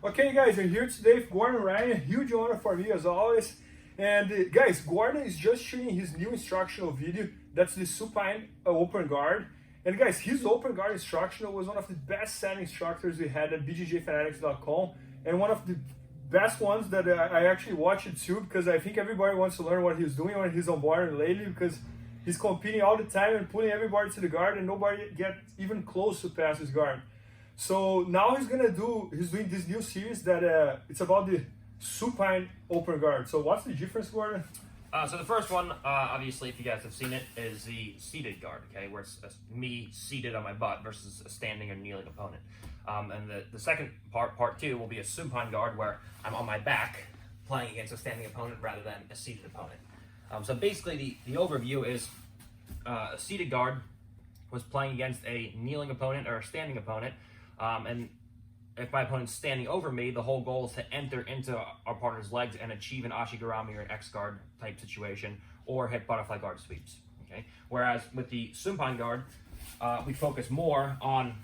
Okay guys, we're here today with Gordon Ryan. Huge honor for me as always. And guys, Gordon is just shooting his new instructional video. That's the supine open guard. And guys, his open guard instructional was one of the best selling instructors we had at BJJFanatics.com, and one of the best ones that I actually watched it too, because I think everybody wants to learn what he's doing when he's on board lately, because he's competing all the time and putting everybody to the guard and nobody get even close to pass his guard. So now he's doing this new series that it's about the supine open guard. So what's the difference, Gordon? So the first one, obviously, if you guys have seen it, is the seated guard, okay, where it's me seated on my butt versus a standing or kneeling opponent. And the second part two, will be a supine guard where I'm on my back playing against a standing opponent rather than a seated opponent. So basically, the overview is a seated guard was playing against a kneeling opponent or a standing opponent, and if my opponent's standing over me, the whole goal is to enter into our partner's legs and achieve an ashigarami or an X guard type situation, or hit butterfly guard sweeps. Okay. Whereas with the supine guard, we focus more on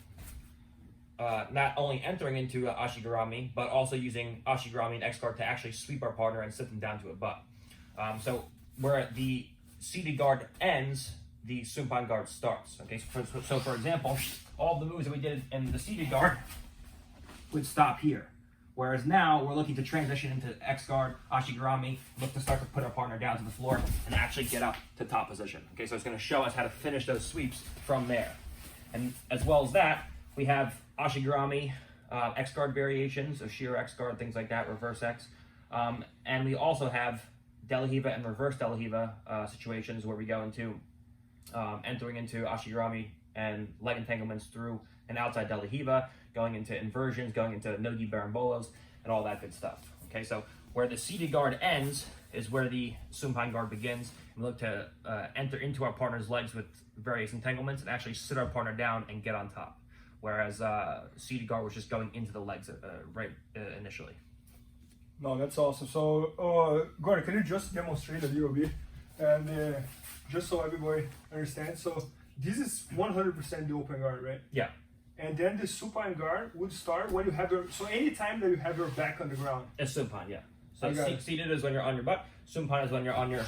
not only entering into ashigarami, but also using ashigarami and X guard to actually sweep our partner and sit them down to a butt. So where the seated guard ends, the supine guard starts. Okay. So for example, all the moves that we did in the seated guard would stop here. Whereas now we're looking to transition into X guard, ashigarami, look to start to put our partner down to the floor and actually get up to top position. Okay, so it's going to show us how to finish those sweeps from there. And as well as that, we have ashigarami, X guard variations, so sheer X guard, things like that, reverse X. And we also have delahiva and reverse delahiva situations where we go into entering into ashigarami and leg entanglements through an outside delahiva, going into inversions, going into no-gi barambolos, and all that good stuff. Okay, so where the seated guard ends is where the supine guard begins. We look to enter into our partner's legs with various entanglements and actually sit our partner down and get on top. Whereas seated guard was just going into the legs initially. No, that's awesome. So, Gordon, can you just demonstrate a little bit, and just so everybody understands? So, this is 100% the open guard, right? Yeah. And then the supine guard would start when you have your, so anytime that you have your back on the ground. It's supine, yeah. So seated is when you're on your butt, supine is when you're on your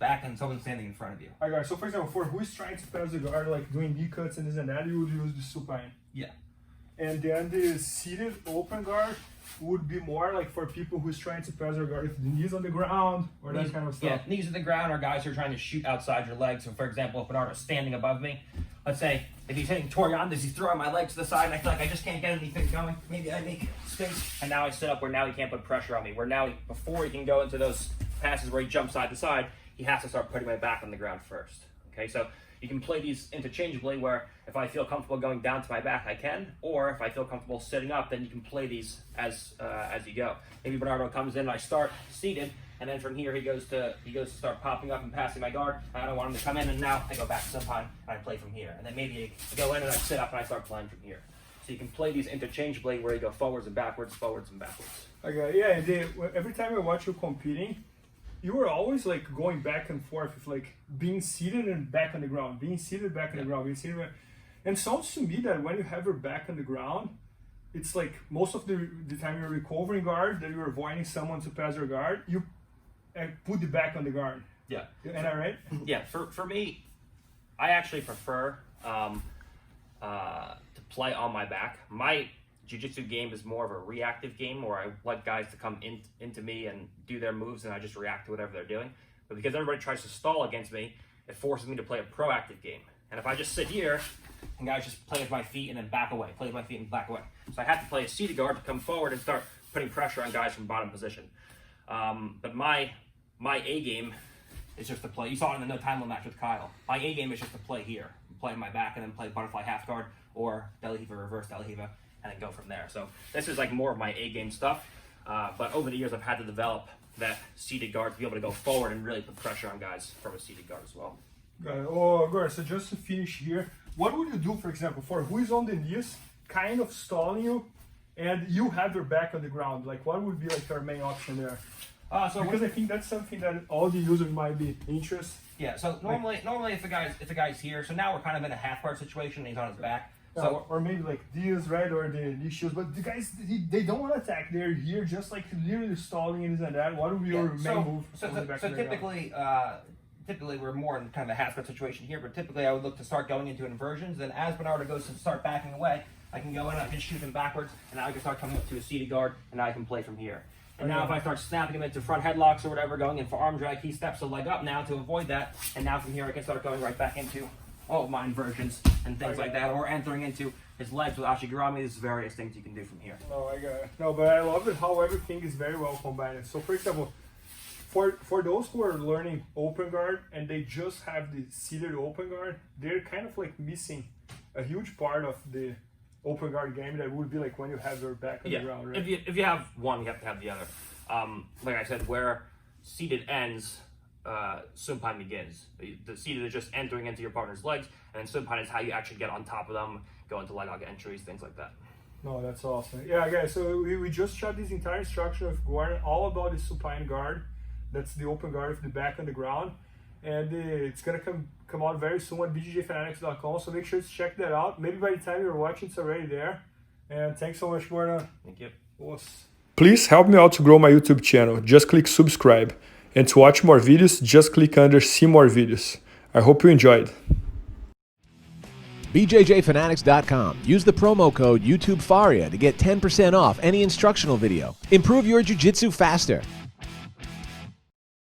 back and someone's standing in front of you. I got it. So for example, for who is trying to pass the guard, like doing knee cuts and this and that, you would use the supine. Yeah. And then the seated open guard would be more like for people who's trying to pass their guard with the knees on the ground or that kind of stuff. Yeah, knees on the ground, or guys who are trying to shoot outside your legs. So for example, if Bernardo is standing above me, let's say if he's hitting Toriandas, he's throwing my legs to the side and I feel like I just can't get anything going. Maybe I make space. And now I sit up where now he can't put pressure on me. Where now, before he can go into those passes where he jumps side to side, he has to start putting my back on the ground first. Okay, so you can play these interchangeably where if I feel comfortable going down to my back, I can. Or if I feel comfortable sitting up, then you can play these as you go. Maybe Bernardo comes in and I start seated, and then from here he goes to start popping up and passing my guard. I don't want him to come in, and now I go back to supine and I play from here. And then maybe I go in and I sit up and I start playing from here. So you can play these interchangeably where you go forwards and backwards, forwards and backwards. Okay, yeah, and every time I watch you competing, you were always like going back and forth with like being seated and back on the ground, being seated, back on the ground, being seated. And it sounds to me that when you have your back on the ground, it's like most of the time you're recovering guard, that you're avoiding someone to pass your guard, you put the back on the guard. Yeah. Am I right? Yeah, for me, I actually prefer to play on my back. My jiu-jitsu game is more of a reactive game where I like guys to come into me and do their moves and I just react to whatever they're doing. But because everybody tries to stall against me, it forces me to play a proactive game. And if I just sit here and guys just play with my feet and then back away, play with my feet and back away. So I have to play a seated guard to come forward and start putting pressure on guys from bottom position. But my A game is just to play. You saw it in the no time limit match with Kyle. My A game is just to play here, play on my back and then play butterfly half guard or delahiva, reverse delahiva, and then go from there. So this is like more of my A game stuff. But over the years, I've had to develop that seated guard to be able to go forward and really put pressure on guys from a seated guard as well. Got it. Oh, good. So just to finish here, what would you do, for example, for who is on the knees, kind of stalling you, and you have your back on the ground? Like, what would be like your main option there? Because I think that's something that all the users might be interested. Yeah. So normally if a guy's here, so now we're kind of in a half guard situation and he's on his back. So, or maybe like these, right, or the knee shields. But the guys, they don't want to attack. They're here just like literally stalling and this and that. What would be your main move? So typically we're more in kind of a half guard situation here, but typically I would look to start going into inversions. Then as Bernardo goes to start backing away, I can go in, I can shoot him backwards, and now I can start coming up to a seated guard, and now I can play from here. And now if I start snapping him into front headlocks or whatever, going in for arm drag, he steps a leg up now to avoid that, and now from here I can start going right back into all of my inversions and things like that, or entering into his legs with Ashigurami. There's various things you can do from here. No, I got it. No, but I love it how everything is very well combined. So for example, for those who are learning open guard and they just have the seated open guard, they're kind of like missing a huge part of the open guard game that would be like when you have your back on the ground, right? If you have one, you have to have the other. Like I said, where seated ends, supine begins. The seated is just entering into your partner's legs, and then supine is how you actually get on top of them, go into leg lock entries, things like that. No, that's awesome. Yeah, guys, so we just shot this entire instruction of Gordon all about the supine guard. That's the open guard with the back on the ground. And it's going to come out very soon at BJJFanatics.com, so make sure to check that out. Maybe by the time you're watching, it's already there. And thanks so much, Gordon. Thank you. Please help me out to grow my YouTube channel. Just click subscribe. And to watch more videos, just click under see more videos. I hope you enjoyed. BJJFanatics.com. Use the promo code YouTubeFaria to get 10% off any instructional video. Improve your jiu-jitsu faster.